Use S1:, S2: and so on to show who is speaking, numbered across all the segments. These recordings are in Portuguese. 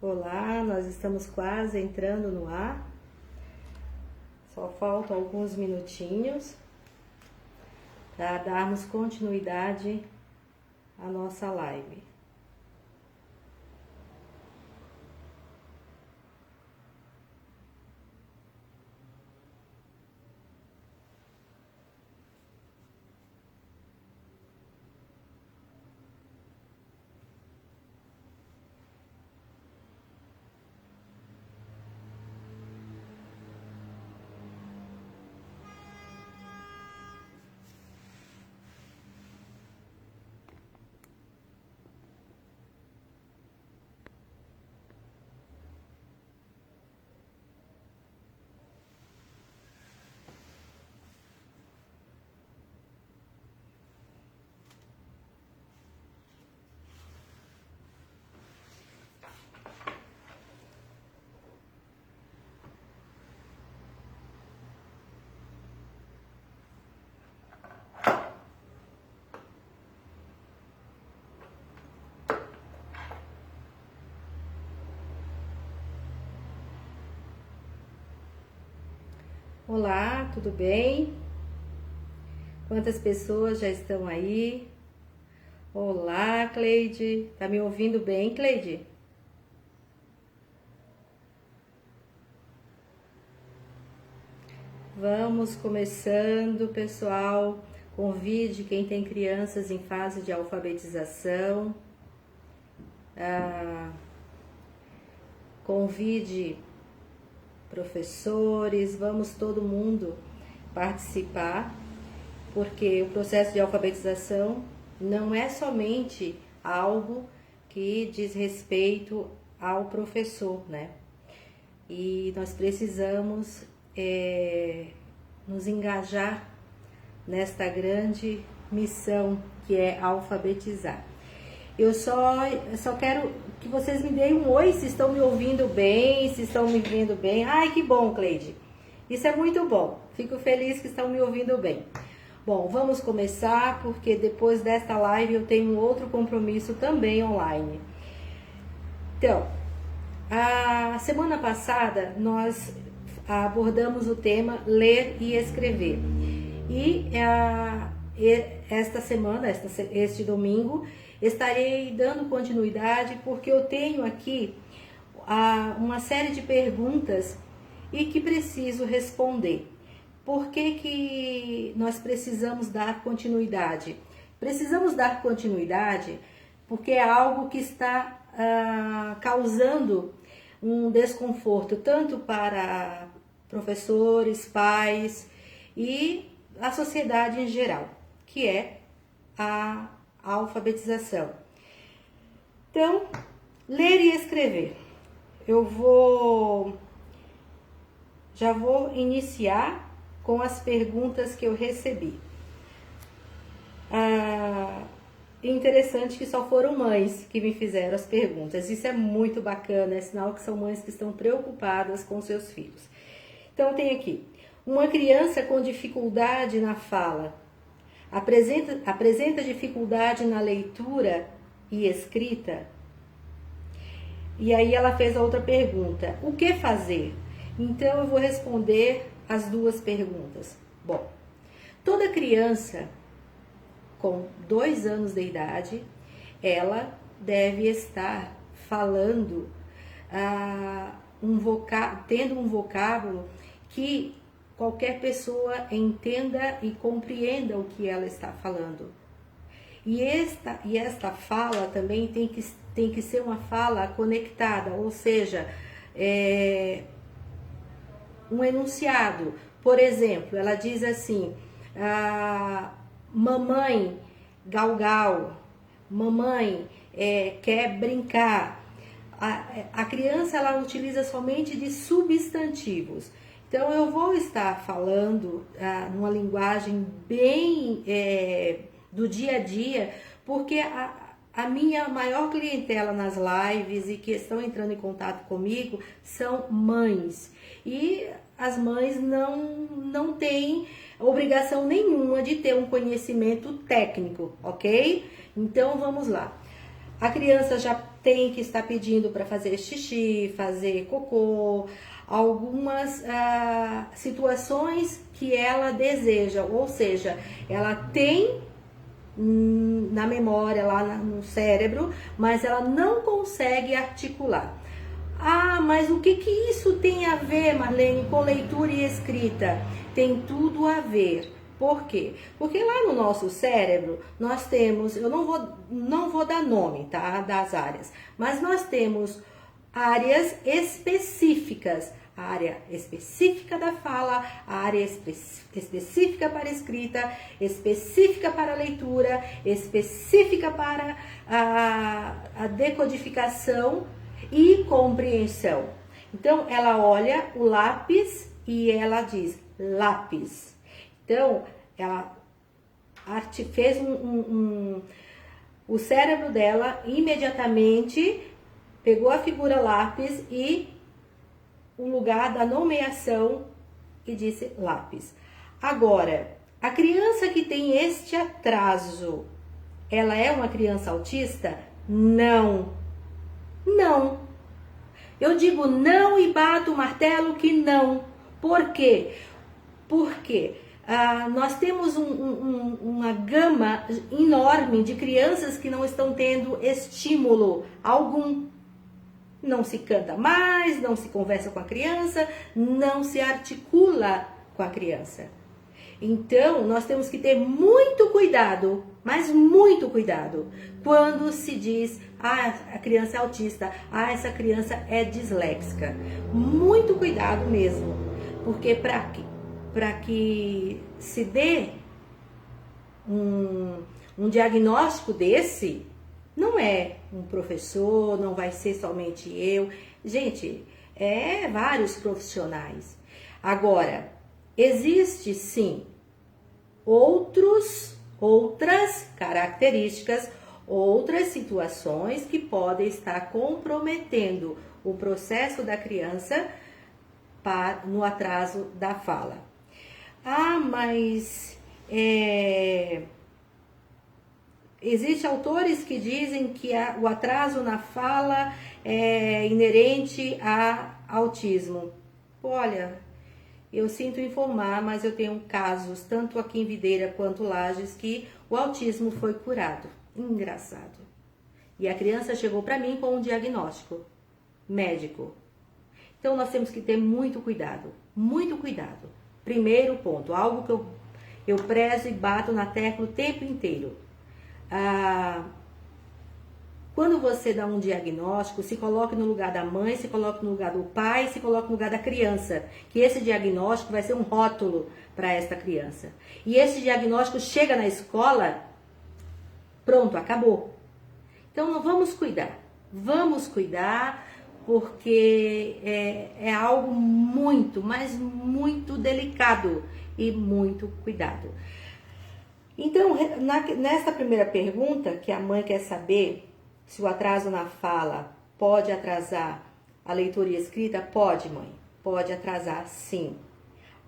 S1: Olá, nós estamos quase entrando no ar. Só faltam alguns minutinhos para darmos continuidade à nossa live. Olá, tudo bem? Quantas pessoas já estão aí? Olá, Cleide. Tá me ouvindo bem, Cleide? Vamos começando, pessoal. Convide quem tem crianças em fase de alfabetização. Convide professores, vamos todo mundo participar, porque o processo de alfabetização não é somente algo que diz respeito ao professor, né? E nós precisamos nos engajar nesta grande missão que é alfabetizar. Eu só quero que vocês me deem um oi, se estão me ouvindo bem, se estão me vendo bem. Ai, que bom, Cleide. Isso é muito bom. Fico feliz que estão me ouvindo bem. Bom, vamos começar, porque depois desta live eu tenho um outro compromisso também online. Então, a semana passada nós abordamos o tema ler e escrever. E esta semana, este domingo, estarei dando continuidade porque eu tenho aqui uma série de perguntas e que preciso responder. Por que nós precisamos dar continuidade? Precisamos dar continuidade porque é algo que está causando um desconforto tanto para professores, pais e a sociedade em geral, que é a alfabetização. Então, ler e escrever. Já vou iniciar com as perguntas que eu recebi. Interessante que só foram mães que me fizeram as perguntas. Isso é muito bacana, é sinal que são mães que estão preocupadas com seus filhos. Então, tem aqui. Uma criança com dificuldade na fala apresenta dificuldade na leitura e escrita? E aí ela fez a outra pergunta. O que fazer? Então eu vou responder as duas perguntas. Bom, toda criança com 2 anos de idade, ela deve estar falando, tendo um vocábulo que qualquer pessoa entenda e compreenda o que ela está falando. E esta fala também tem que ser uma fala conectada, ou seja, um enunciado. Por exemplo, ela diz assim, mamãe, gal-gal, mamãe quer brincar. A criança ela utiliza somente de substantivos. Então, eu vou estar falando numa linguagem bem do dia a dia, porque a minha maior clientela nas lives e que estão entrando em contato comigo são mães. E as mães não têm obrigação nenhuma de ter um conhecimento técnico, ok? Então, vamos lá. A criança já tem que estar pedindo para fazer xixi, fazer cocô, algumas situações que ela deseja, ou seja, ela tem na memória, lá no cérebro, mas ela não consegue articular. Ah, mas o que isso tem a ver, Marlene, com leitura e escrita? Tem tudo a ver. Por quê? Porque lá no nosso cérebro nós temos, eu não vou dar nome, tá, das áreas, mas nós temos áreas específicas. A área específica da fala, a área específica para a escrita, específica para a leitura, específica para a decodificação e compreensão. Então, ela olha o lápis e ela diz lápis. Então, ela fez o cérebro dela imediatamente pegou a figura lápis e o lugar da nomeação e disse lápis. Agora, a criança que tem este atraso, ela é uma criança autista? Não. Não. Eu digo não e bato o martelo que não. Por quê? Porque nós temos uma gama enorme de crianças que não estão tendo estímulo algum. Não se canta mais, não se conversa com a criança, não se articula com a criança. Então, nós temos que ter muito cuidado, mas muito cuidado, quando se diz, a criança é autista, essa criança é disléxica. Muito cuidado mesmo, porque para que se dê um diagnóstico desse, não é um professor, não vai ser somente eu. Gente, é vários profissionais. Agora, existe sim outras características, outras situações que podem estar comprometendo o processo da criança no atraso da fala. Mas existem autores que dizem que o atraso na fala é inerente a autismo. Olha, eu sinto informar, mas eu tenho casos, tanto aqui em Videira quanto Lages, que o autismo foi curado. Engraçado. E a criança chegou para mim com um diagnóstico médico. Então, nós temos que ter muito cuidado. Muito cuidado. Primeiro ponto, algo que eu prezo e bato na tecla o tempo inteiro. Quando você dá um diagnóstico, se coloque no lugar da mãe, se coloque no lugar do pai, se coloque no lugar da criança. Que esse diagnóstico vai ser um rótulo para esta criança. E esse diagnóstico chega na escola, pronto, acabou. Então, vamos cuidar. Vamos cuidar, porque é algo muito, mas muito delicado e muito cuidado. Então, nessa primeira pergunta, que a mãe quer saber se o atraso na fala pode atrasar a leitura e escrita, pode, mãe, pode atrasar sim.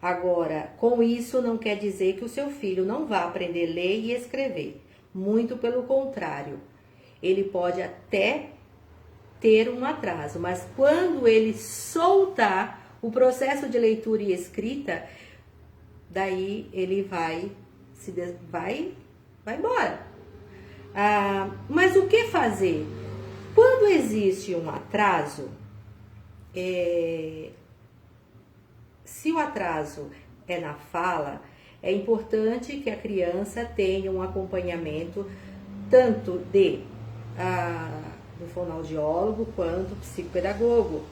S1: Agora, com isso não quer dizer que o seu filho não vá aprender a ler e escrever. Muito pelo contrário, ele pode até ter um atraso, mas quando ele soltar o processo de leitura e escrita, daí ele vai embora. Mas o que fazer? Quando existe um atraso, se o atraso é na fala, é importante que a criança tenha um acompanhamento tanto do fonoaudiólogo quanto psicopedagogo.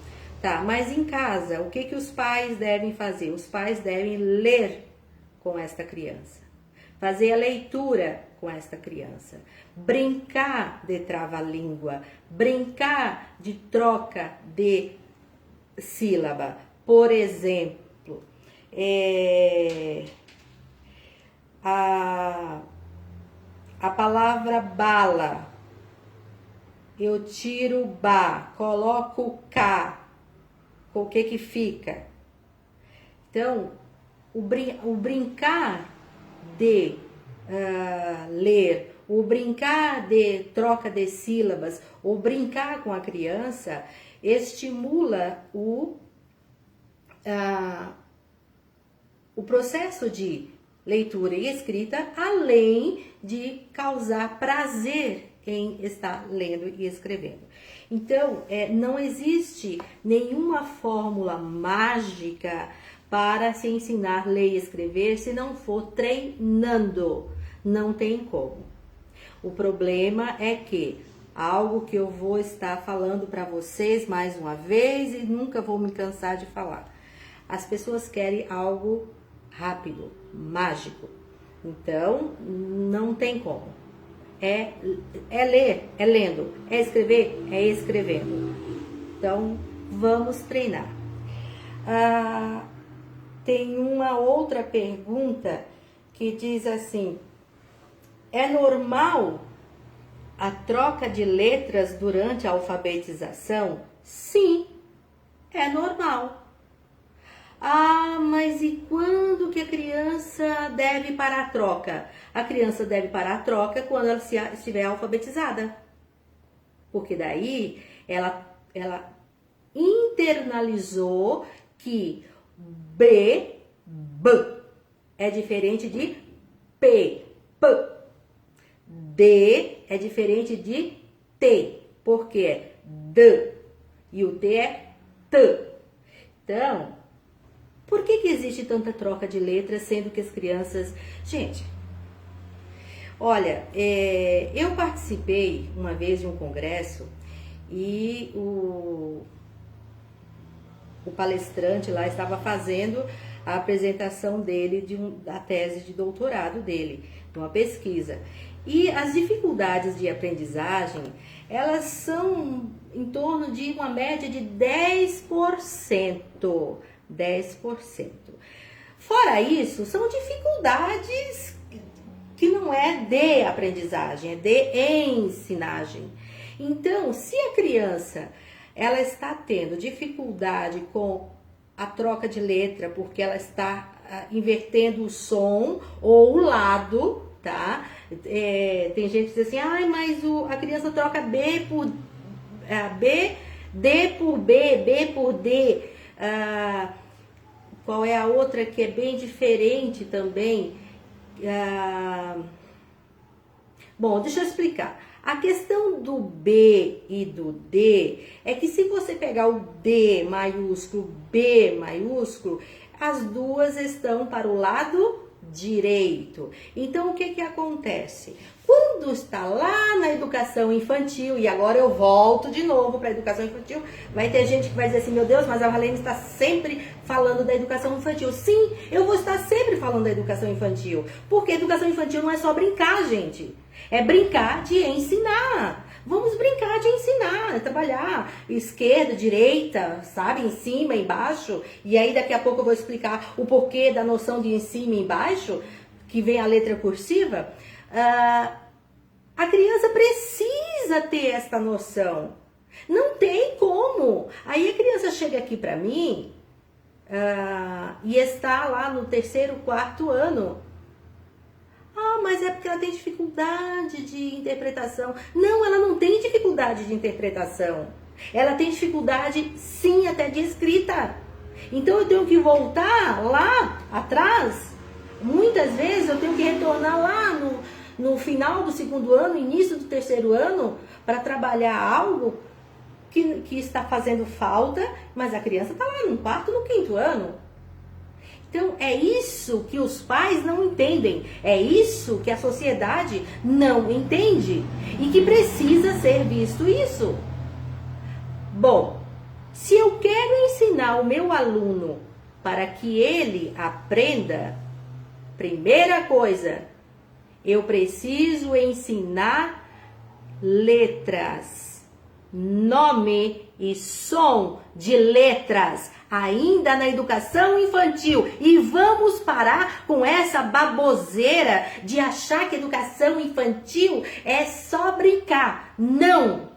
S1: Tá, mas em casa, o que os pais devem fazer? Os pais devem ler com esta criança, fazer a leitura com esta criança, brincar de trava-língua, brincar de troca de sílaba. Por exemplo, a palavra bala, eu tiro ba, coloco K, o que fica? Então, o brincar de ler, o brincar de troca de sílabas, ou brincar com a criança, estimula o processo de leitura e escrita, além de causar prazer em estar lendo e escrevendo. Então, não existe nenhuma fórmula mágica para se ensinar a ler e escrever se não for treinando. Não tem como. O problema é que algo que eu vou estar falando para vocês mais uma vez e nunca vou me cansar de falar. As pessoas querem algo rápido, mágico. Então, não tem como. É ler, é lendo. É escrever, é escrevendo. Então, vamos treinar. Tem uma outra pergunta que diz assim: é normal a troca de letras durante a alfabetização? Sim, é normal. Mas e quando que a criança deve parar a troca? A criança deve parar a troca quando ela estiver alfabetizada. Porque daí ela internalizou que B é diferente de P. D é diferente de T. Porque é D e o T é T. Então, por que existe tanta troca de letras, sendo que as crianças... Gente, olha, eu participei uma vez de um congresso e o palestrante lá estava fazendo a apresentação dele da tese de doutorado dele, de uma pesquisa. E as dificuldades de aprendizagem, elas são em torno de uma média de 10%. 10%. Fora isso, são dificuldades que não é de aprendizagem, é de ensinagem. Então, se a criança ela está tendo dificuldade com a troca de letra, porque ela está invertendo o som ou o lado, tá? Tem gente que diz assim, mas a criança troca B por B, D por B, B por D. Qual é a outra que é bem diferente também? Bom, deixa eu explicar. A questão do B e do D é que se você pegar o D maiúsculo, B maiúsculo, as duas estão para o lado direito. Então, o que acontece? Quando está lá na educação infantil, e agora eu volto de novo para a educação infantil, vai ter gente que vai dizer assim, meu Deus, mas a Marlene está sempre falando da educação infantil. Sim, eu vou estar sempre falando da educação infantil, porque educação infantil não é só brincar, gente. É brincar de ensinar. Vamos brincar de ensinar, trabalhar esquerda, direita, sabe? Em cima, embaixo. E aí daqui a pouco eu vou explicar o porquê da noção de em cima e embaixo, que vem a letra cursiva. A criança precisa ter esta noção. Não tem como. Aí a criança chega aqui pra mim e está lá no 3º, 4º ano. Mas é porque ela tem dificuldade de interpretação. Não, ela não tem dificuldade de interpretação. Ela tem dificuldade, sim, até de escrita. Então eu tenho que voltar lá atrás. Muitas vezes eu tenho que retornar lá no final do 2º ano, início do 3º ano, para trabalhar algo que está fazendo falta, mas a criança está lá no 4º, no 5º ano. Então, é isso que os pais não entendem, é isso que a sociedade não entende e que precisa ser visto isso. Bom, se eu quero ensinar o meu aluno para que ele aprenda, primeira coisa, eu preciso ensinar letras, nome e som de letras, ainda na educação infantil. E vamos parar com essa baboseira de achar que educação infantil é só brincar. Não!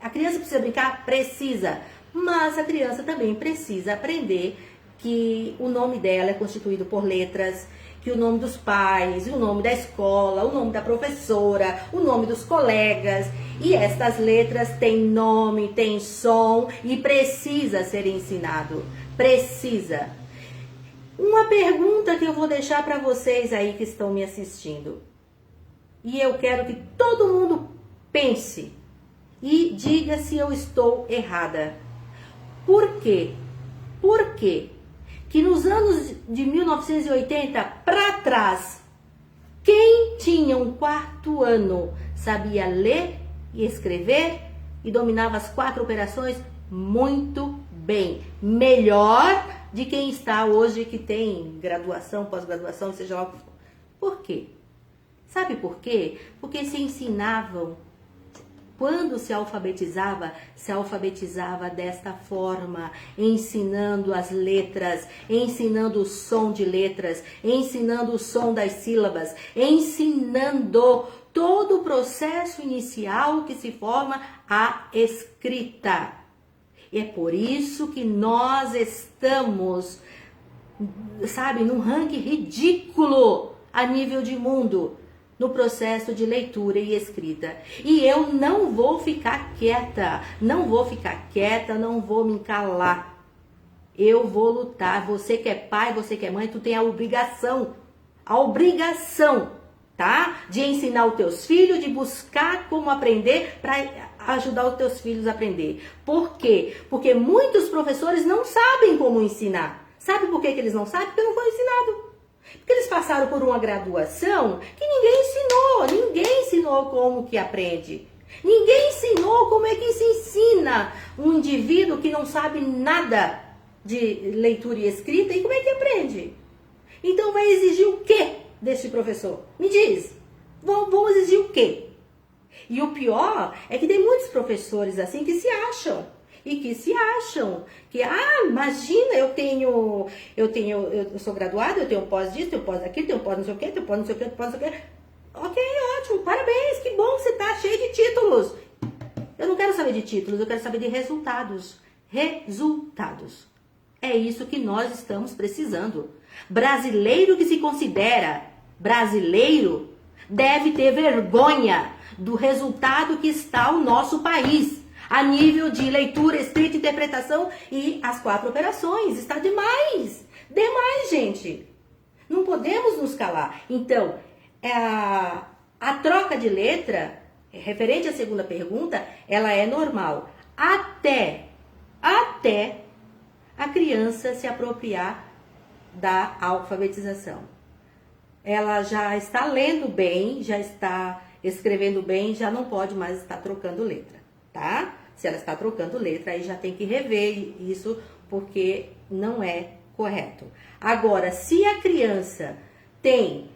S1: A criança precisa brincar? Precisa. Mas a criança também precisa aprender que o nome dela é constituído por letras, que que o nome dos pais, o nome da escola, o nome da professora, o nome dos colegas. E estas letras têm nome, têm som e precisa ser ensinado. Precisa. Uma pergunta que eu vou deixar para vocês aí que estão me assistindo. E eu quero que todo mundo pense e diga se eu estou errada. Por quê? Por quê? Que nos anos de 1980 para trás, quem tinha um quarto ano sabia ler e escrever e dominava as 4 operações muito bem. Melhor de quem está hoje que tem graduação, pós-graduação, seja lá o que for. Por quê? Sabe por quê? Porque se ensinavam. Quando se alfabetizava desta forma, ensinando as letras, ensinando o som de letras, ensinando o som das sílabas, ensinando todo o processo inicial que se forma a escrita. E é por isso que nós estamos, sabe, num ranking ridículo a nível de mundo, no processo de leitura e escrita. E eu não vou ficar quieta, não vou me calar. Eu vou lutar. Você que é pai, você que é mãe, tu tem a obrigação, tá? De ensinar os teus filhos, de buscar como aprender para ajudar os teus filhos a aprender. Por quê? Porque muitos professores não sabem como ensinar. Sabe por que eles não sabem? Porque não foi ensinado. Porque eles passaram por uma graduação que ninguém ensinou como que aprende. Ninguém ensinou como é que se ensina um indivíduo que não sabe nada de leitura e escrita e como é que aprende. Então vai exigir o quê desse professor? Me diz, vão exigir o quê? E o pior é que tem muitos professores assim que se acham. Que, imagina, eu sou graduado, eu tenho pós disso, tenho pós daquilo, tenho pós não sei o quê, tenho pós não sei o quê, tenho pós não sei o quê. Ok, ótimo, parabéns, que bom que você tá cheio de títulos. Eu não quero saber de títulos, eu quero saber de resultados. Resultados. É isso que nós estamos precisando. Brasileiro que se considera brasileiro deve ter vergonha do resultado que está o nosso país. A nível de leitura, escrita, interpretação e as 4 operações. Está demais. Demais, gente. Não podemos nos calar. Então, a troca de letra, referente à segunda pergunta, ela é normal. Até a criança se apropriar da alfabetização. Ela já está lendo bem, já está escrevendo bem, já não pode mais estar trocando letra. Tá? Se ela está trocando letra, aí já tem que rever isso, porque não é correto. Agora, se a criança tem,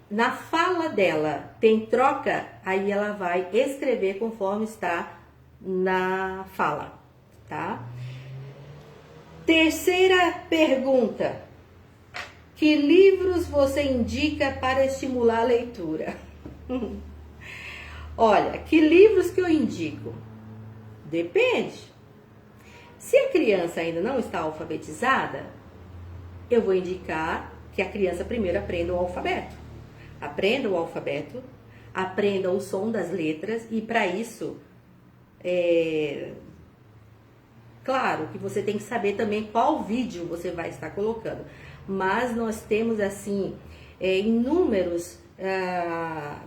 S1: na fala dela, tem troca, aí ela vai escrever conforme está na fala, tá? Terceira pergunta. Que livros você indica para estimular a leitura? Olha, que livros que eu indico? Depende. Se a criança ainda não está alfabetizada, eu vou indicar que a criança primeiro aprenda o alfabeto. Aprenda o alfabeto, aprenda o som das letras e para isso, claro que você tem que saber também qual vídeo você vai estar colocando. Mas nós temos assim, inúmeros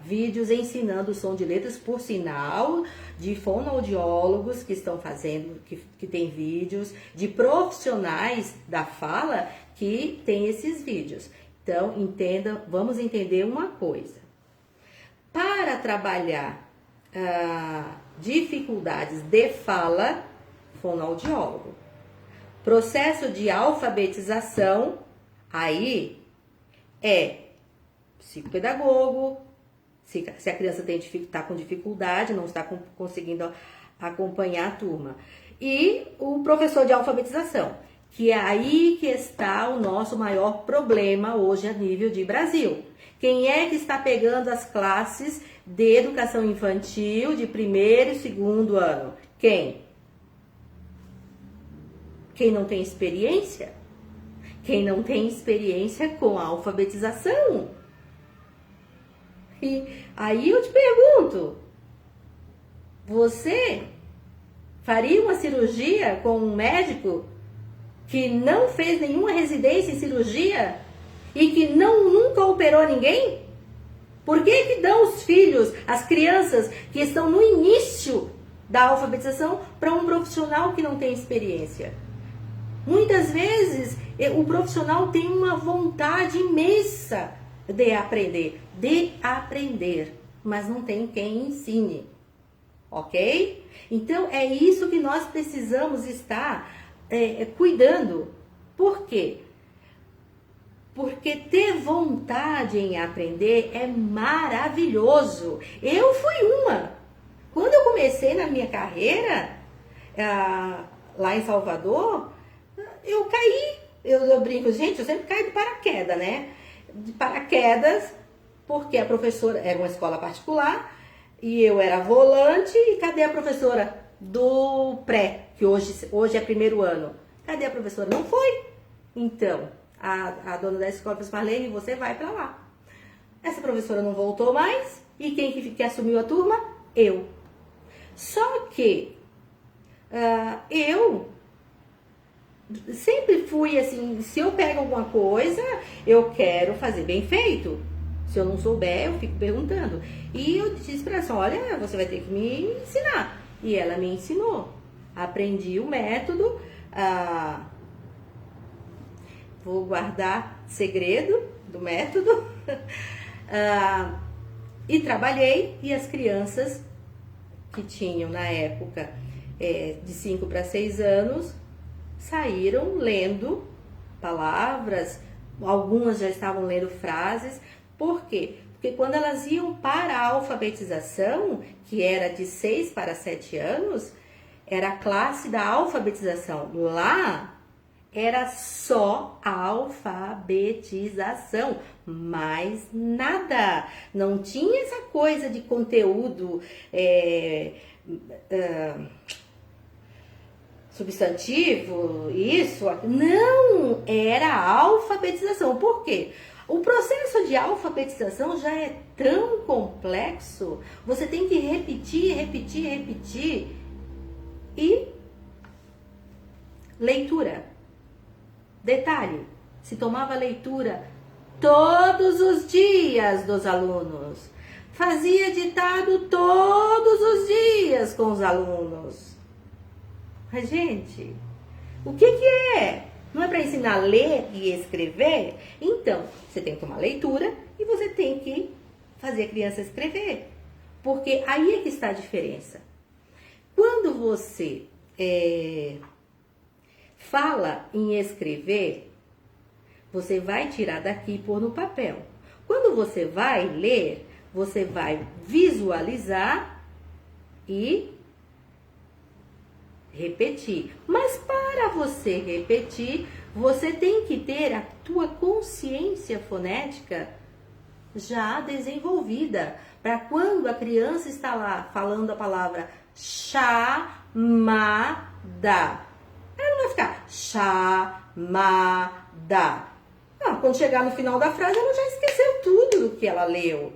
S1: vídeos ensinando o som de letras, por sinal, de fonoaudiólogos que estão fazendo, que tem vídeos, de profissionais da fala que tem esses vídeos. Então, vamos entender uma coisa. Para trabalhar dificuldades de fala, fonoaudiólogo. Processo de alfabetização, aí psicopedagogo, se a criança está com dificuldade, não está conseguindo acompanhar a turma. E o professor de alfabetização, que é aí que está o nosso maior problema hoje a nível de Brasil. Quem é que está pegando as classes de educação infantil de 1º e 2º ano? Quem? Quem não tem experiência? quem não tem experiência com a alfabetização. E aí eu te pergunto, você faria uma cirurgia com um médico que não fez nenhuma residência em cirurgia e que nunca operou ninguém? Por que que dão os filhos, as crianças que estão no início da alfabetização para um profissional que não tem experiência? Muitas vezes o profissional tem uma vontade imensa de aprender, mas não tem quem ensine, ok? Então é isso que nós precisamos estar cuidando. Por quê? Porque ter vontade em aprender é maravilhoso. Eu fui uma. Quando eu comecei na minha carreira, lá em Salvador, eu caí. Eu brinco, gente, eu sempre caio de paraquedas, né? De paraquedas, porque a professora era uma escola particular e eu era volante. E cadê a professora do pré, que hoje é primeiro ano? Cadê a professora? Não foi. Então, a dona da escola disse: Marlene, você vai para lá. Essa professora não voltou mais. E quem que assumiu a turma? Eu. Só que eu sempre fui assim, se eu pego alguma coisa, eu quero fazer bem feito. Se eu não souber, eu fico perguntando. E eu disse para ela: olha, você vai ter que me ensinar. E ela me ensinou. Aprendi o método. Vou guardar segredo do método. E trabalhei. E as crianças que tinham na época de 5 para 6 anos saíram lendo palavras, algumas já estavam lendo frases. Por quê? Porque quando elas iam para a alfabetização, que era de 6 para 7 anos, era a classe da alfabetização. Lá era só a alfabetização, mais nada. Não tinha essa coisa de conteúdo substantivo, isso, não, era a alfabetização. Por quê? O processo de alfabetização já é tão complexo, você tem que repetir. E leitura. Detalhe, se tomava leitura todos os dias dos alunos. Fazia ditado todos os dias com os alunos. Mas, gente, o que é? Não é para ensinar a ler e escrever? Então, você tem que tomar leitura e você tem que fazer a criança escrever. Porque aí é que está a diferença. Quando você fala em escrever, você vai tirar daqui e pôr no papel. Quando você vai ler, você vai visualizar e repetir. Mas para você repetir, você tem que ter a tua consciência fonética já desenvolvida. Para quando a criança está lá falando a palavra chamada, ela não vai ficar chamada. Não, quando chegar no final da frase, ela já esqueceu tudo do que ela leu.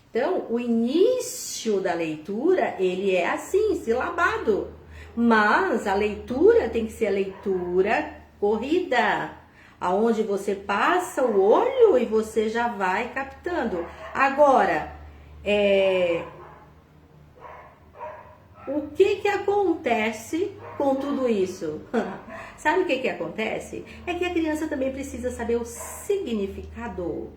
S1: Então, o início da leitura, ele é assim, silabado. Mas a leitura tem que ser a leitura corrida, aonde você passa o olho e você já vai captando. Agora, o que acontece com tudo isso? Sabe o que acontece? É que a criança também precisa saber o significado,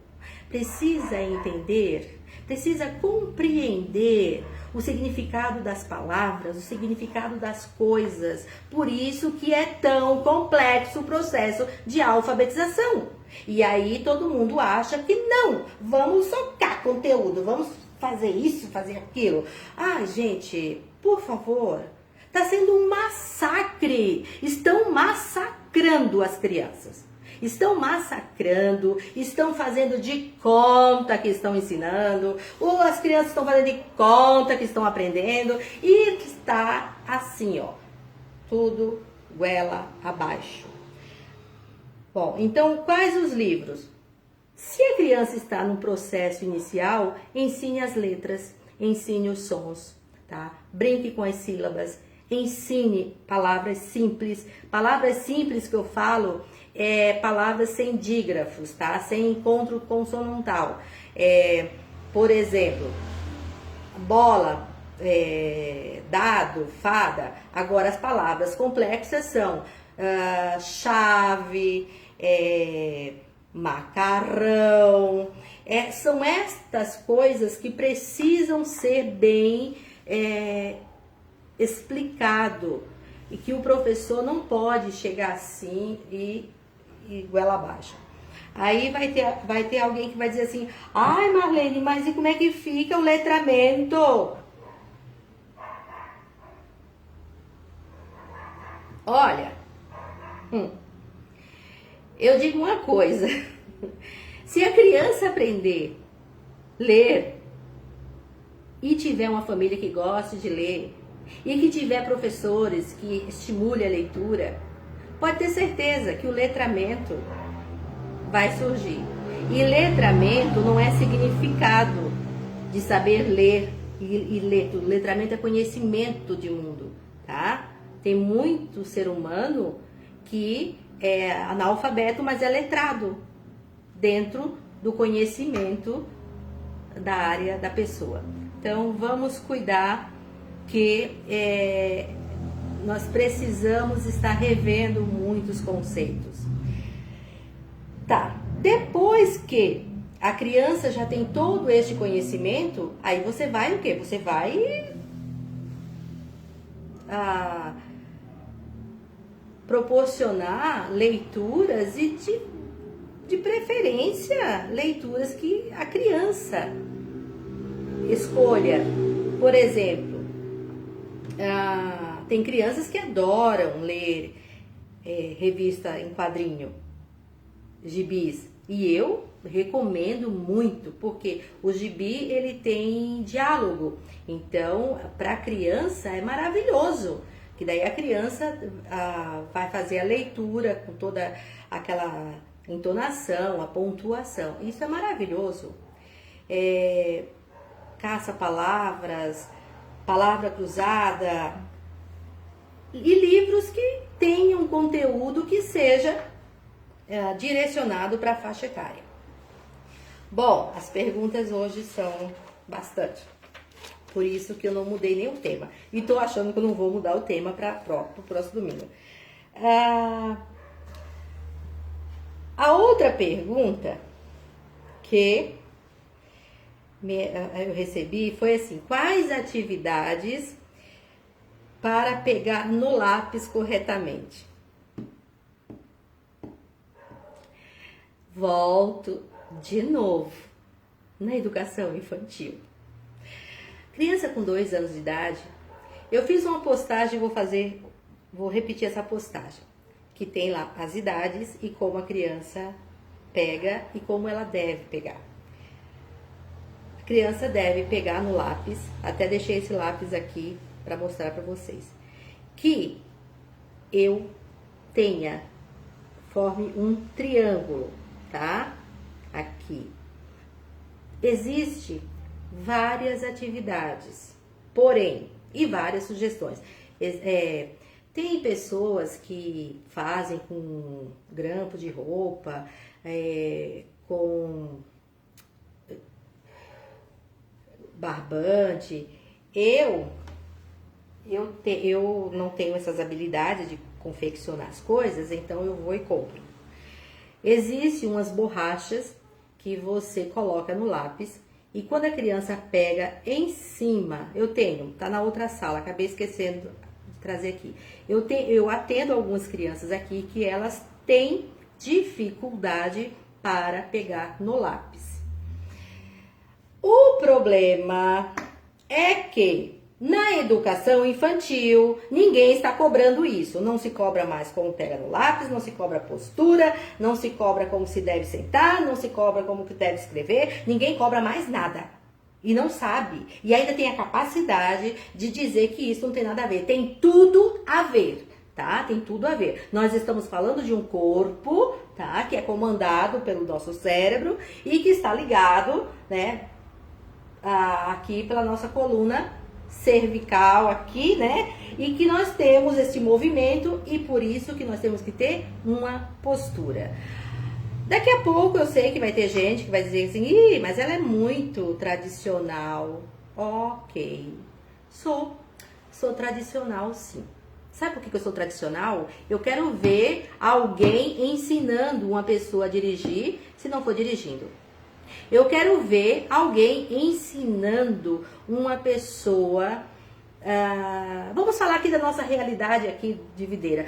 S1: precisa entender, precisa compreender o significado das palavras, o significado das coisas. Por isso que é tão complexo o processo de alfabetização. E aí todo mundo acha que não, vamos socar conteúdo, vamos fazer isso, fazer aquilo. Ai, gente, por favor, está sendo um massacre. Estão massacrando as crianças. Estão massacrando, estão fazendo de conta que estão ensinando, ou as crianças estão fazendo de conta que estão aprendendo, e está assim, ó, tudo goela abaixo. Bom, então quais os livros? Se a criança está no processo inicial, ensine as letras, ensine os sons, tá? Brinque com as sílabas, ensine palavras simples. Palavras simples que eu falo palavras sem dígrafos, tá? Sem encontro consonantal. Por exemplo, bola, dado, fada. Agora as palavras complexas são chave, macarrão. São estas coisas que precisam ser bem explicado e que o professor não pode chegar assim e goela abaixo. Aí vai ter alguém que vai dizer assim: ai, Marlene, mas e como é que fica o letramento? Olha, eu digo uma coisa: se a criança aprender a ler e tiver uma família que goste de ler e que tiver professores que estimulem a leitura, pode ter certeza que o letramento vai surgir. E letramento não é significado de saber ler e ler tudo. Letramento é conhecimento de mundo, tá? Tem muito ser humano que é analfabeto, mas é letrado dentro do conhecimento da área da pessoa. Então, vamos cuidar que nós precisamos estar revendo muitos conceitos. Tá, depois que a criança já tem todo este conhecimento, aí você vai o quê? Você vai proporcionar leituras e de preferência leituras que a criança escolha. Por exemplo, tem crianças que adoram ler revista em quadrinho, gibis, e eu recomendo muito, porque o gibi ele tem diálogo, então para a criança é maravilhoso, que daí a criança vai fazer a leitura com toda aquela entonação, a pontuação, isso é maravilhoso. Caça-palavras, palavra cruzada, e livros que tenham conteúdo que seja direcionado para a faixa etária. Bom, as perguntas hoje são bastante, por isso que eu não mudei nem o tema, e tô achando que eu não vou mudar o tema para o próximo domingo. A outra pergunta que eu recebi foi assim: quais atividades para pegar no lápis corretamente? Volto de novo na educação infantil. Criança com 2 anos de idade, eu fiz uma postagem, vou repetir essa postagem, que tem lá as idades e como a criança pega e como ela deve pegar. A criança deve pegar no lápis, até deixei esse lápis aqui para mostrar para vocês, que eu forme um triângulo, tá? Aqui. Existe várias atividades, porém, e várias sugestões. Tem pessoas que fazem com grampo de roupa, com barbante. Eu não tenho essas habilidades de confeccionar as coisas, então eu vou e compro. Existem umas borrachas que você coloca no lápis e quando a criança pega em cima, tá na outra sala, acabei esquecendo de trazer aqui. Eu atendo algumas crianças aqui que elas têm dificuldade para pegar no lápis. O problema é que na educação infantil, ninguém está cobrando isso. Não se cobra mais como pega no lápis, não se cobra postura, não se cobra como se deve sentar, não se cobra como que deve escrever. Ninguém cobra mais nada. E não sabe. E ainda tem a capacidade de dizer que isso não tem nada a ver. Tem tudo a ver, tá? Tem tudo a ver. Nós estamos falando de um corpo, tá? Que é comandado pelo nosso cérebro e que está ligado, né? Aqui pela nossa coluna cervical aqui, né? E que nós temos esse movimento e por isso que nós temos que ter uma postura. Daqui a pouco eu sei que vai ter gente que vai dizer assim, ih, mas ela é muito tradicional. Ok, sou tradicional sim. Sabe por que eu sou tradicional? Eu quero ver alguém ensinando uma pessoa a dirigir, se não for dirigindo. Eu quero ver alguém ensinando uma pessoa. Vamos falar aqui da nossa realidade aqui de Videira.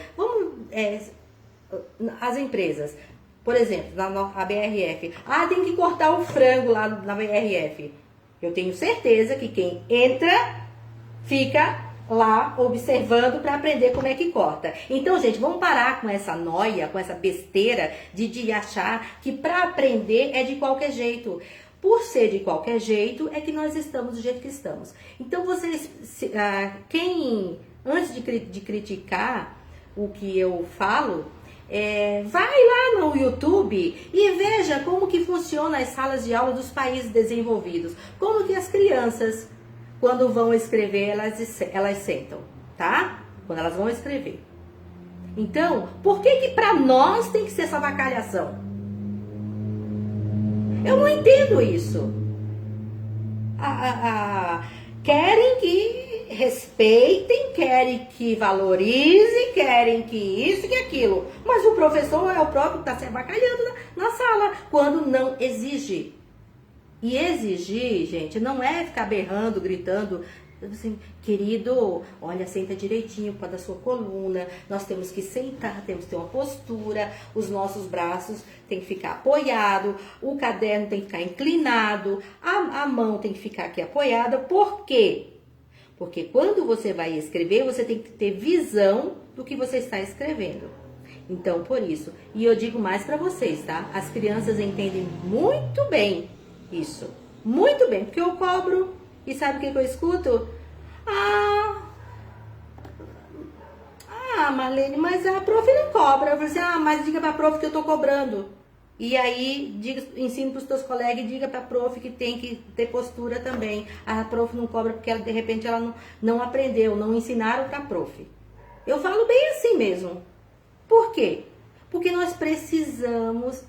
S1: As empresas, por exemplo, a BRF. Tem que cortar o frango lá na BRF. Eu tenho certeza que quem entra fica lá observando para aprender como é que corta. Então, gente, vamos parar com essa noia, com essa besteira de achar que para aprender é de qualquer jeito. Por ser de qualquer jeito, é que nós estamos do jeito que estamos. Então, vocês, antes de criticar o que eu falo, vai lá no YouTube e veja como que funciona as salas de aula dos países desenvolvidos. Como que as crianças, quando vão escrever, elas sentam, tá? Quando elas vão escrever. Então, por que pra nós tem que ser essa avacalhação? Eu não entendo isso. Querem que respeitem, querem que valorize, querem que isso e que aquilo. Mas o professor é o próprio que está se avacalhando na sala, quando não exige. E exigir, gente, não é ficar berrando, gritando, assim, querido, olha, senta direitinho para da sua coluna, nós temos que sentar, temos que ter uma postura, os nossos braços tem que ficar apoiado, o caderno tem que ficar inclinado, a mão tem que ficar aqui apoiada. Por quê? Porque quando você vai escrever, você tem que ter visão do que você está escrevendo. Então, por isso, e eu digo mais para vocês, tá? As crianças entendem muito bem isso, muito bem, porque eu cobro e sabe o que eu escuto? Marlene, mas a prof não cobra. Eu falei assim, mas diga pra prof que eu tô cobrando. E aí, ensine pros teus colegas e diga pra prof que tem que ter postura também. A prof não cobra porque ela, de repente ela não aprendeu, não ensinaram pra prof. Eu falo bem assim mesmo. Por quê? Porque nós precisamos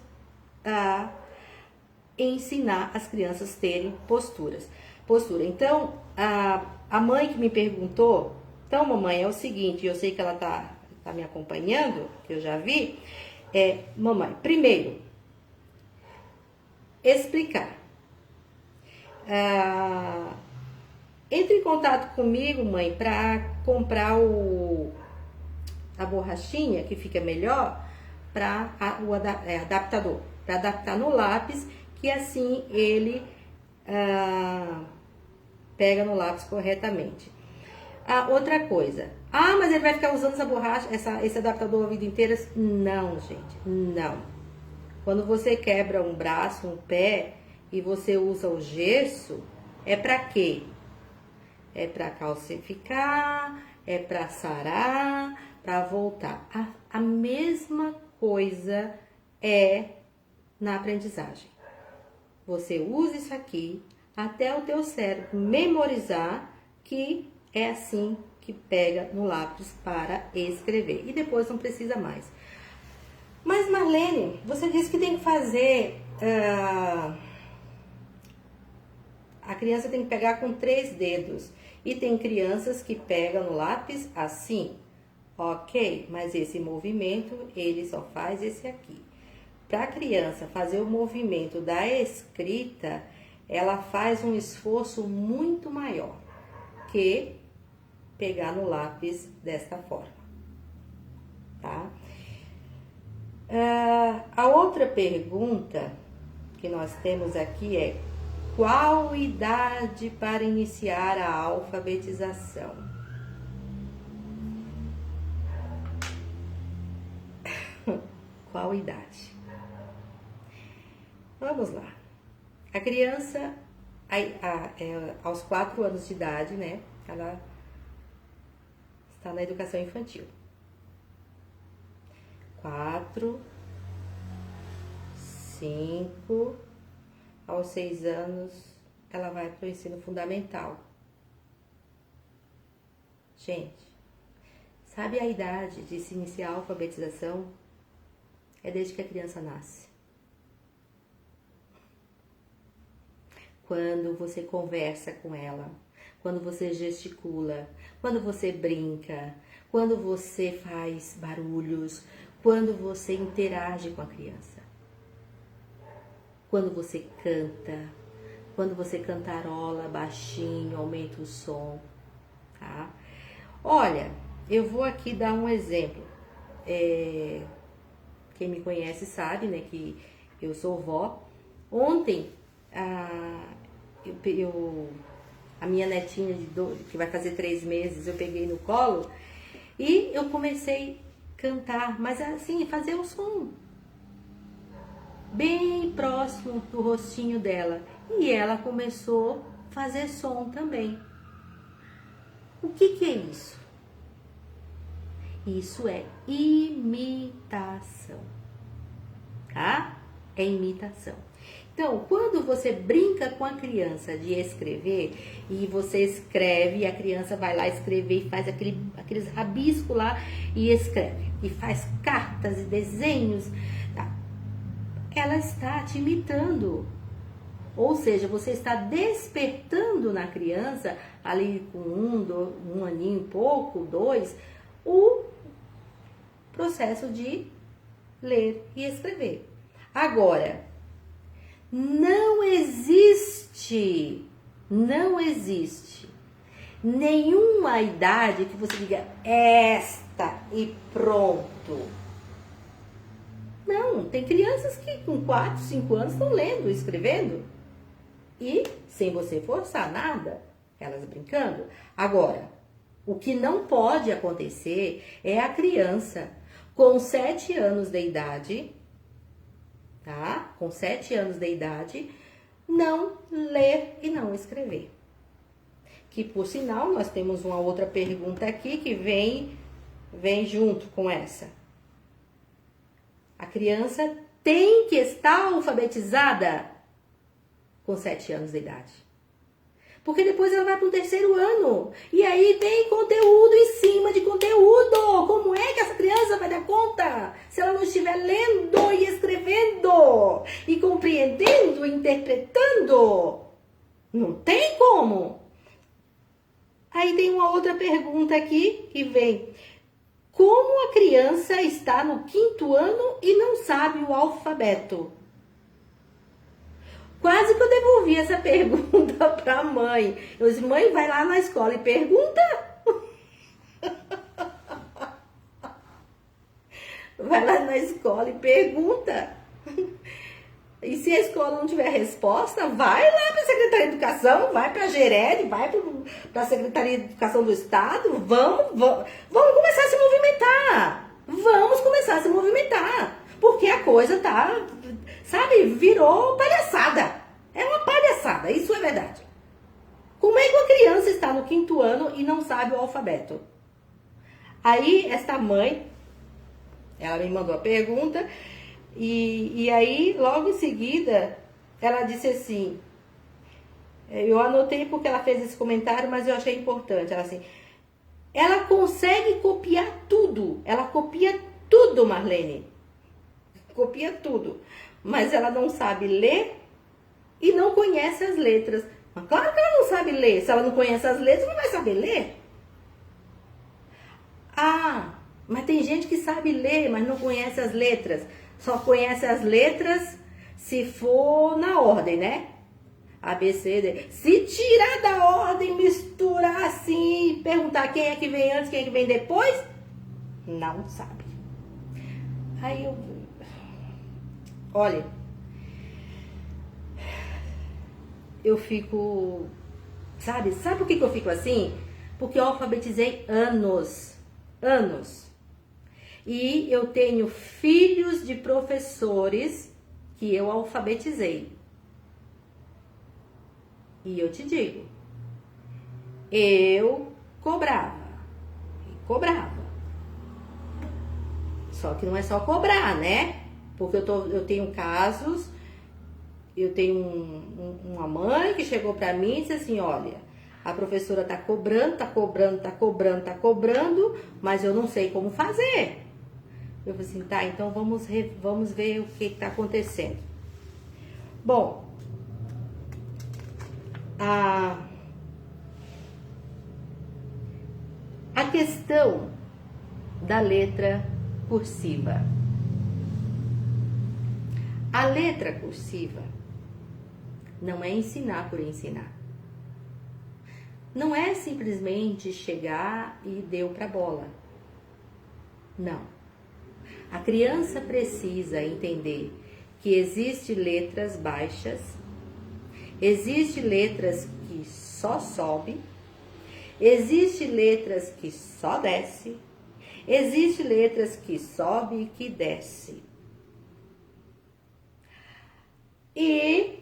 S1: ensinar as crianças a terem postura. Então, a mãe que me perguntou, então, mamãe, é o seguinte, eu sei que ela tá me acompanhando, que eu já vi, mamãe, primeiro, explicar. Entre em contato comigo, mãe, para comprar a borrachinha, que fica melhor, para o adaptador, para adaptar no lápis, que assim ele pega no lápis corretamente. Outra coisa, mas ele vai ficar usando essa borracha, esse adaptador a vida inteira? Não, gente, não. Quando você quebra um braço, um pé e você usa o gesso, é para quê? É para calcificar, é para sarar, para voltar. A mesma coisa é na aprendizagem. Você usa isso aqui até o teu cérebro memorizar que é assim que pega no lápis para escrever. E depois não precisa mais. Mas, Marlene, você disse que tem que fazer... a criança tem que pegar com 3 dedos. E tem crianças que pegam no lápis assim. Ok, mas esse movimento, ele só faz esse aqui. Para a criança fazer o movimento da escrita, ela faz um esforço muito maior que pegar no lápis desta forma, tá? A outra pergunta que nós temos aqui é: qual idade para iniciar a alfabetização? Qual idade? Vamos lá. A criança, aos 4 anos de idade, né? Ela está na educação infantil. 4, 5, aos 6 anos, ela vai para o ensino fundamental. Gente, sabe a idade de se iniciar a alfabetização? É desde que a criança nasce. Quando você conversa com ela, quando você gesticula, quando você brinca, quando você faz barulhos, quando você interage com a criança. Quando você canta, quando você cantarola baixinho, aumenta o som, tá? Olha, eu vou aqui dar um exemplo. Quem me conhece sabe, né, que eu sou vó. Ontem, a minha netinha que vai fazer 3 meses, eu peguei no colo e eu comecei a cantar, mas assim, fazer o som bem próximo do rostinho dela. E ela começou a fazer som também. O que é isso? Isso é imitação, tá? É imitação. Então, quando você brinca com a criança de escrever, e você escreve, e a criança vai lá escrever e faz aqueles rabiscos lá e escreve, e faz cartas e desenhos, tá? Ela está te imitando. Ou seja, você está despertando na criança, ali com um aninho e pouco, 2, o processo de ler e escrever. Agora, não existe nenhuma idade que você diga esta e pronto. Não, tem crianças que com 4, 5 anos estão lendo e escrevendo. E sem você forçar nada, elas brincando. Agora, o que não pode acontecer é a criança com 7 anos de idade, tá? Com 7 anos de idade, não ler e não escrever. Que, por sinal, nós temos uma outra pergunta aqui que vem junto com essa. A criança tem que estar alfabetizada com 7 anos de idade. Porque depois ela vai para o 3º ano. E aí tem conteúdo em cima de conteúdo. Como é que essa criança vai dar conta? Se ela não estiver lendo e escrevendo, e compreendendo, e interpretando. Não tem como. Aí tem uma outra pergunta aqui que vem. Como a criança está no 5º ano e não sabe o alfabeto? Quase que eu devolvi essa pergunta para a mãe. Eu disse, mãe, vai lá na escola e pergunta. Vai lá na escola e pergunta. E se a escola não tiver resposta, vai lá para a Secretaria de Educação, vai para a Gerede, vai para a Secretaria de Educação do Estado. Vamos começar a se movimentar. Vamos começar a se movimentar. Porque a coisa tá, sabe, virou palhaçada. É uma palhaçada, isso é verdade. Como é que uma criança está no 5º ano e não sabe o alfabeto? Aí, esta mãe, ela me mandou a pergunta, e aí, logo em seguida, ela disse assim, eu anotei porque ela fez esse comentário, mas eu achei importante, ela consegue copiar tudo, ela copia tudo, Marlene. Copia tudo, mas ela não sabe ler e não conhece as letras. Mas claro que ela não sabe ler. Se ela não conhece as letras, não vai saber ler. Ah, mas tem gente que sabe ler, mas não conhece as letras. Só conhece as letras se for na ordem, né? A, B, C, D. Se tirar da ordem, misturar assim, perguntar quem é que vem antes, quem é que vem depois, não sabe. Aí olha, eu fico, sabe por que eu fico assim? Porque eu alfabetizei anos. E eu tenho filhos de professores que eu alfabetizei. E eu te digo, eu cobrava. Só que não é só cobrar, né? Porque eu tenho casos, eu tenho uma mãe que chegou pra mim e disse assim, olha, a professora tá cobrando, mas eu não sei como fazer. Eu falei assim, tá, então vamos ver o que tá acontecendo. Bom, a questão da letra cursiva. A letra cursiva não é ensinar por ensinar. Não é simplesmente chegar e deu pra bola. Não. A criança precisa entender que existem letras baixas, existem letras que só sobe, existem letras que só desce, existem letras que sobe e que desce. E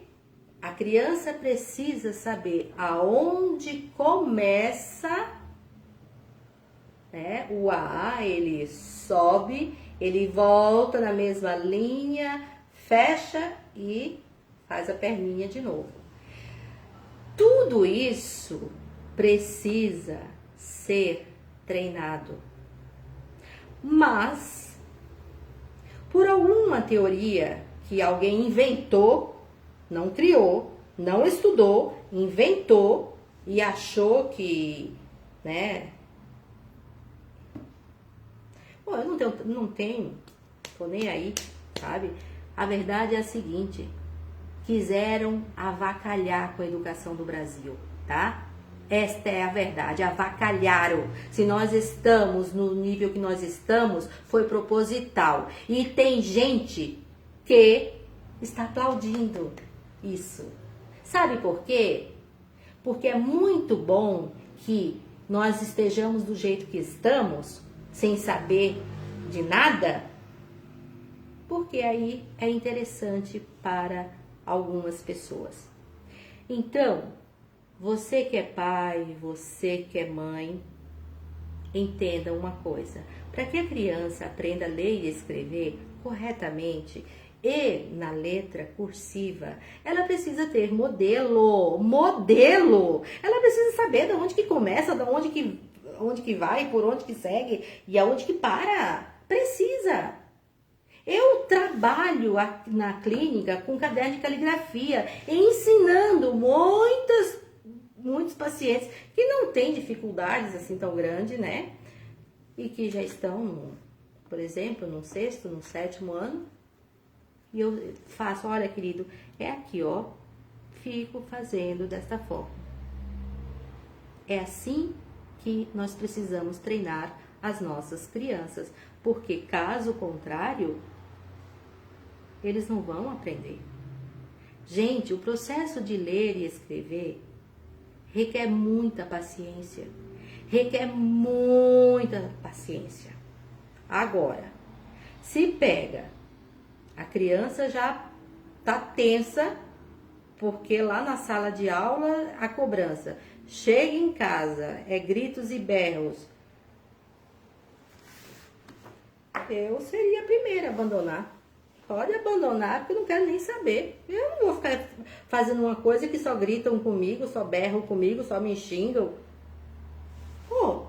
S1: a criança precisa saber aonde começa, né? O A, ele sobe, ele volta na mesma linha, fecha e faz a perninha de novo. Tudo isso precisa ser treinado. Mas, por alguma teoria que alguém inventou, não criou, não estudou, inventou e achou que, né? Bom, eu não tenho, tô nem aí, sabe? A verdade é a seguinte, quiseram avacalhar com a educação do Brasil, tá? Esta é a verdade, avacalharam. Se nós estamos no nível que nós estamos, foi proposital. E tem gente que está aplaudindo isso. Sabe por quê? Porque é muito bom que nós estejamos do jeito que estamos, sem saber de nada, porque aí é interessante para algumas pessoas. Então, você que é pai, você que é mãe, entenda uma coisa. Para que a criança aprenda a ler e escrever corretamente e na letra cursiva, ela precisa ter modelo. Ela precisa saber de onde que começa, de onde que vai, por onde que segue e aonde que para. Precisa. Eu trabalho na clínica com caderno de caligrafia, ensinando muitos pacientes que não têm dificuldades assim tão grandes, né? E que já estão, por exemplo, no 6º, no 7º ano. E eu faço, olha, querido, é aqui, ó. Fico fazendo desta forma. É assim que nós precisamos treinar as nossas crianças, porque caso contrário, eles não vão aprender. Gente, o processo de ler e escrever requer muita paciência. Agora, se pega, a criança já tá tensa, porque lá na sala de aula a cobrança. Chega em casa, é gritos e berros. Eu seria a primeira a abandonar. Pode abandonar, porque eu não quero nem saber. Eu não vou ficar fazendo uma coisa que só gritam comigo, só berram comigo, só me xingam. Pô,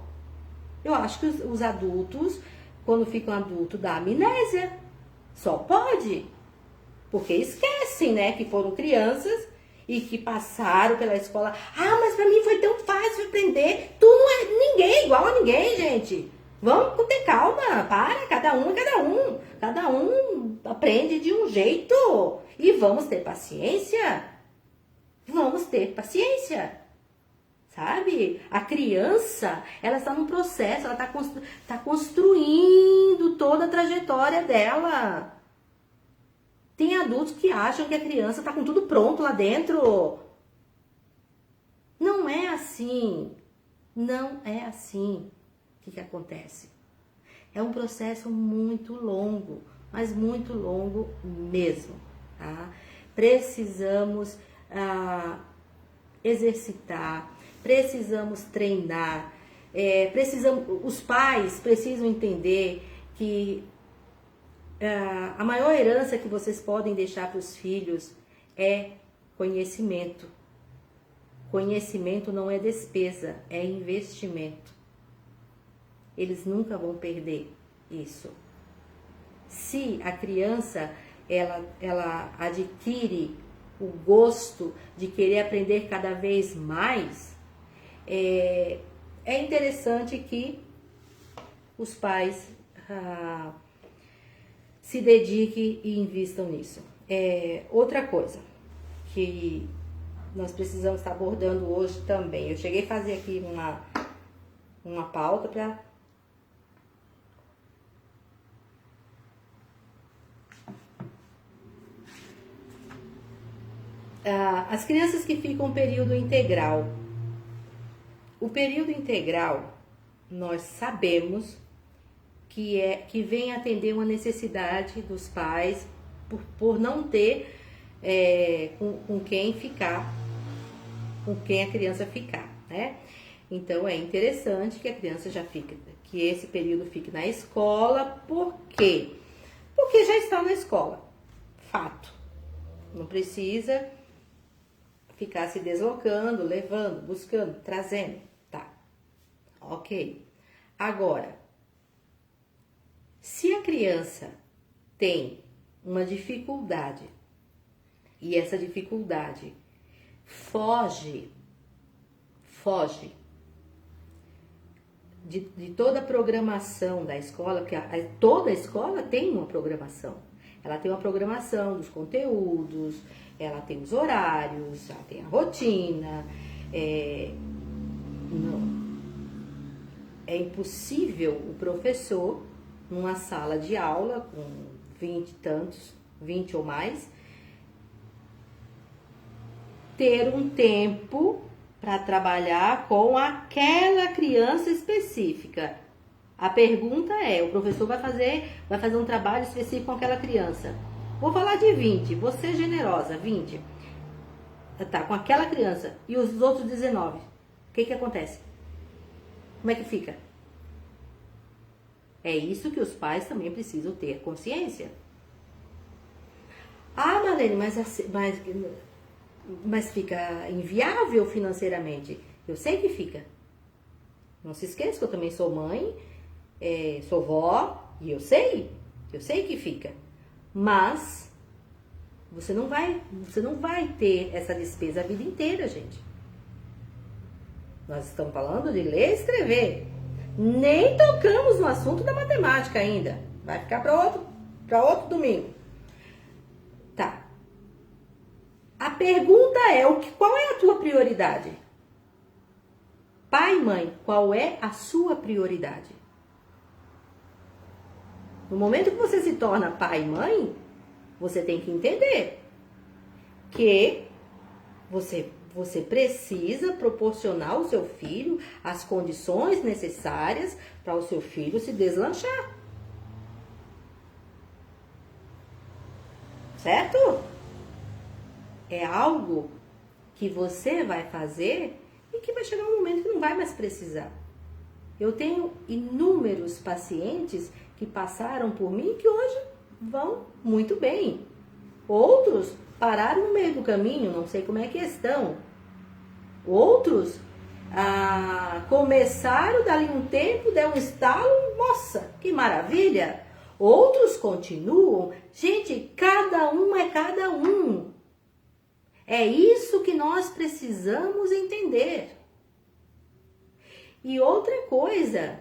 S1: eu acho que os adultos, quando ficam adultos, dá amnésia. Só pode. Porque esquecem, né, que foram crianças e que passaram pela escola. Ah, mas pra mim foi tão fácil aprender. Tu não é ninguém igual a ninguém, gente. Vamos ter calma, para, cada um é cada um. Cada um aprende de um jeito. E vamos ter paciência. Sabe? A criança, ela está num processo, ela está construindo toda a trajetória dela. Tem adultos que acham que a criança está com tudo pronto lá dentro. Não é assim. Não é assim. O que acontece? É um processo muito longo, mas muito longo mesmo, tá? Precisamos exercitar, precisamos treinar, os pais precisam entender que a maior herança que vocês podem deixar para os filhos é conhecimento. Conhecimento não é despesa, é investimento. Eles nunca vão perder isso. Se a criança ela adquire o gosto de querer aprender cada vez mais, é interessante que os pais se dediquem e invistam nisso. Outra coisa que nós precisamos estar abordando hoje também. Eu cheguei a fazer aqui uma pauta para as crianças que ficam período integral. O período integral, nós sabemos que vem atender uma necessidade dos pais por não ter com quem ficar, com quem a criança ficar, né? Então é interessante que a criança que esse período fique na escola. Por quê? Porque já está na escola, fato. Não precisa ficar se deslocando, levando, buscando, trazendo, tá? Ok. Agora, se a criança tem uma dificuldade e essa dificuldade foge de toda a programação da escola, porque toda a escola tem uma programação. Ela tem uma programação dos conteúdos, ela tem os horários, ela tem a rotina. É impossível o professor, numa sala de aula com 20 e tantos, 20 ou mais, ter um tempo para trabalhar com aquela criança específica. A pergunta o professor vai fazer um trabalho específico com aquela criança. Vou falar de 20, vou ser generosa, 20. Tá, com aquela criança. E os outros 19, o que acontece? Como é que fica? É isso que os pais também precisam ter consciência. Ah, Marlene, mas fica inviável financeiramente. Eu sei que fica. Não se esqueça que eu também sou mãe, sou vó, e eu sei que fica. Mas você não vai ter essa despesa a vida inteira, gente. Nós estamos falando de ler e escrever. Nem tocamos no assunto da matemática ainda. Vai ficar para outro domingo. Tá. A pergunta qual é a tua prioridade? Pai e mãe, qual é a sua prioridade? No momento que você se torna pai e mãe, você tem que entender que você precisa proporcionar ao seu filho as condições necessárias para o seu filho se deslanchar. Certo? É algo que você vai fazer e que vai chegar um momento que não vai mais precisar. Eu tenho inúmeros pacientes que passaram por mim e que hoje vão muito bem. Outros pararam no meio do caminho, não sei como é que estão. Outros começaram, dali um tempo, deu um estalo, nossa, que maravilha. Outros continuam. Gente, cada um é cada um. É isso que nós precisamos entender. E outra coisa,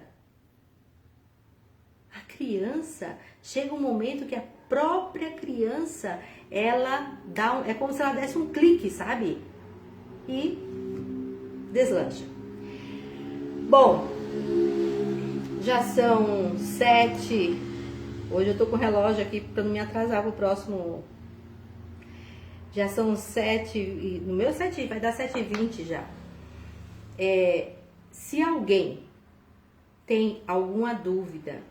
S1: a criança, chega um momento que a própria criança, ela é como se ela desse um clique, sabe? E deslancha. Bom, já são 7. Hoje eu tô com o relógio aqui para não me atrasar pro próximo. Já são 7, no meu 7, vai dar 7h20 já. Se alguém tem alguma dúvida,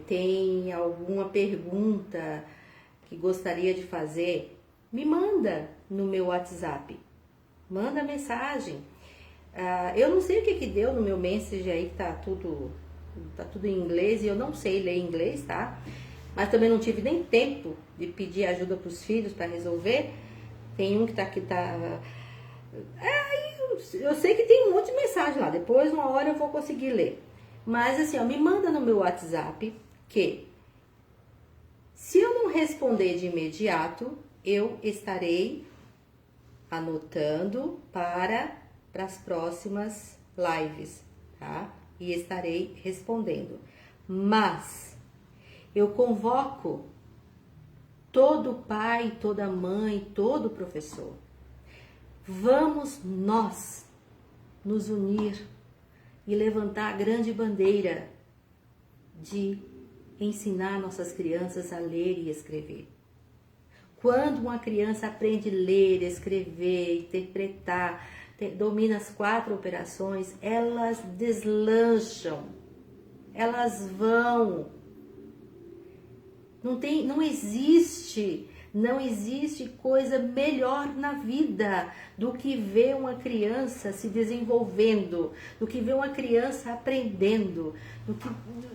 S1: tem alguma pergunta que gostaria de fazer, me manda no meu WhatsApp. Manda mensagem. Eu não sei o que deu no meu message aí, que tá tudo em inglês, e eu não sei ler inglês, tá? mas também não tive nem tempo de pedir ajuda para os filhos para resolver. Tem um que tá aqui, eu sei que tem um monte de mensagem lá, depois uma hora eu vou conseguir ler. Mas assim, ó, me manda no meu WhatsApp que se eu não responder de imediato, eu estarei anotando para as próximas lives, tá? E estarei respondendo. Mas eu convoco todo pai, toda mãe, todo professor. Vamos nós nos unir e levantar a grande bandeira de ensinar nossas crianças a ler e escrever. Quando uma criança aprende a ler, escrever, interpretar, domina as 4 operações, elas deslancham, elas vão. Não existe coisa melhor na vida do que ver uma criança se desenvolvendo, do que ver uma criança aprendendo,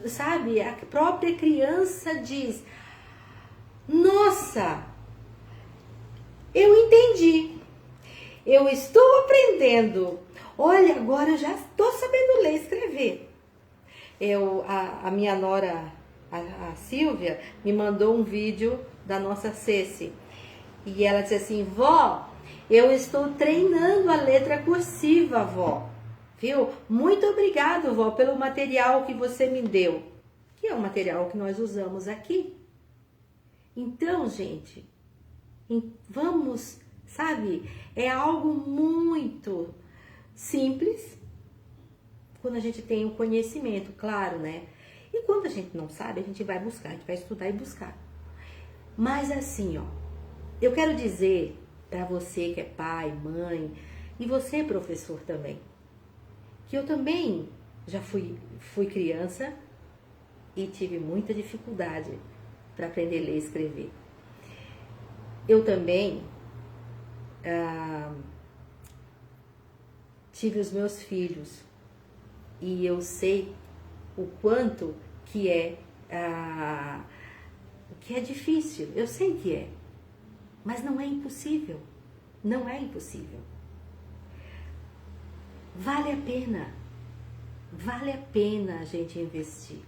S1: sabe? A própria criança diz: nossa, eu entendi, eu estou aprendendo, olha, agora eu já estou sabendo ler e escrever. A minha nora, a Silvia, me mandou um vídeo da nossa Ceci. E ela disse assim: vó, eu estou treinando a letra cursiva, vó. Viu? Muito obrigado, vó, pelo material que você me deu. Que é o material que nós usamos aqui. Então, gente, vamos, sabe? É algo muito simples quando a gente tem o conhecimento, claro, né? E quando a gente não sabe, a gente vai buscar, a gente vai estudar e buscar. Mas assim, ó, eu quero dizer para você que é pai, mãe, e você, professor, também, que eu também já fui criança e tive muita dificuldade para aprender a ler e escrever. Eu também tive os meus filhos e eu sei o quanto que é difícil, eu sei que é, mas não é impossível, não é impossível. Vale a pena a gente investir.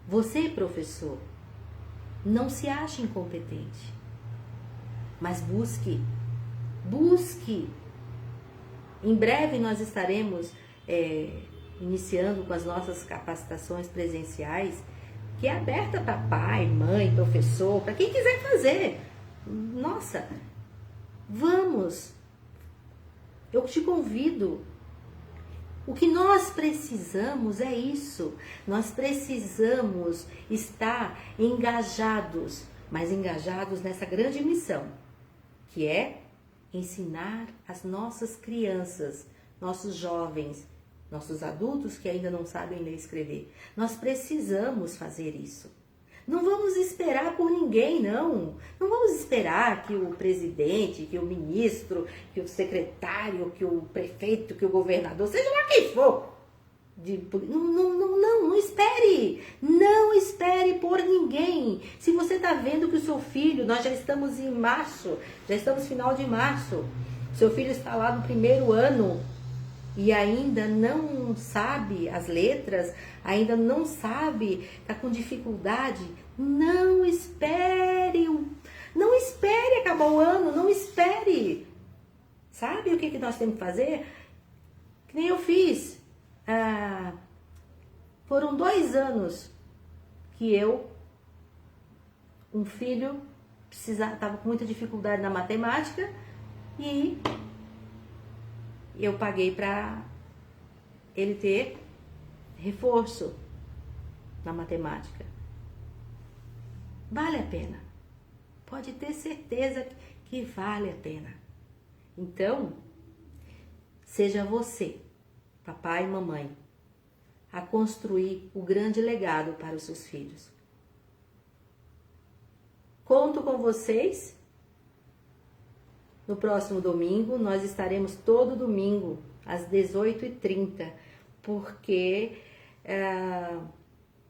S1: Você, professor, não se acha incompetente, mas busque. Em breve nós estaremos iniciando com as nossas capacitações presenciais, que é aberta para pai, mãe, professor, para quem quiser fazer. Nossa, vamos! Eu te convido. O que nós precisamos é isso. Nós precisamos estar engajados, mas engajados nessa grande missão, que é ensinar as nossas crianças, nossos jovens, nossos adultos que ainda não sabem ler e escrever. Nós precisamos fazer isso. Não vamos esperar por ninguém, não. Não vamos esperar que o presidente, que o ministro, que o secretário, que o prefeito, que o governador, seja lá quem for. Não espere. Não espere por ninguém. Se você está vendo que o seu filho, nós já estamos em março, já estamos final de março, seu filho está lá no 1º ano, e ainda não sabe as letras, ainda não sabe, está com dificuldade, não espere acabar o ano, não espere. Sabe o que nós temos que fazer? Que nem eu fiz. Foram 2 anos que um filho, estava com muita dificuldade na matemática e eu paguei para ele ter reforço na matemática. Vale a pena. Pode ter certeza que vale a pena. Então, seja você, papai e mamãe, a construir o grande legado para os seus filhos. Conto com vocês. No próximo domingo, nós estaremos todo domingo, às 18h30, porque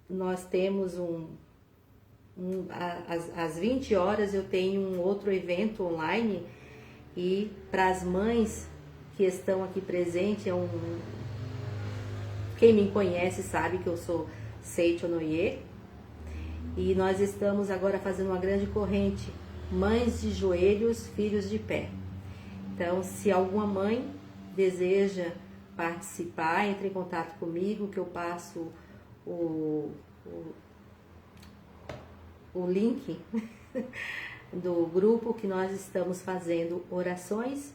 S1: nós temos às 20 horas eu tenho um outro evento online, e para as mães que estão aqui presentes, quem me conhece sabe que eu sou Seicho Noye, e nós estamos agora fazendo uma grande corrente, Mães de Joelhos, Filhos de Pé. Então, se alguma mãe deseja participar, entre em contato comigo, que eu passo o link do grupo, que nós estamos fazendo orações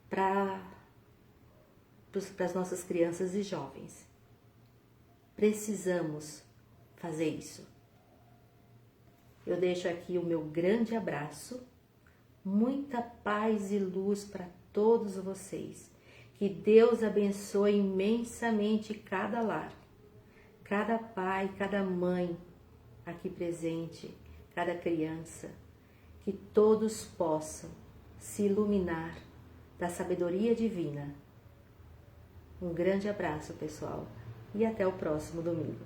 S1: para as nossas crianças e jovens. Precisamos fazer isso. Eu deixo aqui o meu grande abraço, muita paz e luz para todos vocês. Que Deus abençoe imensamente cada lar, cada pai, cada mãe aqui presente, cada criança. Que todos possam se iluminar da sabedoria divina. Um grande abraço, pessoal, e até o próximo domingo.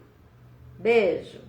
S1: Beijo!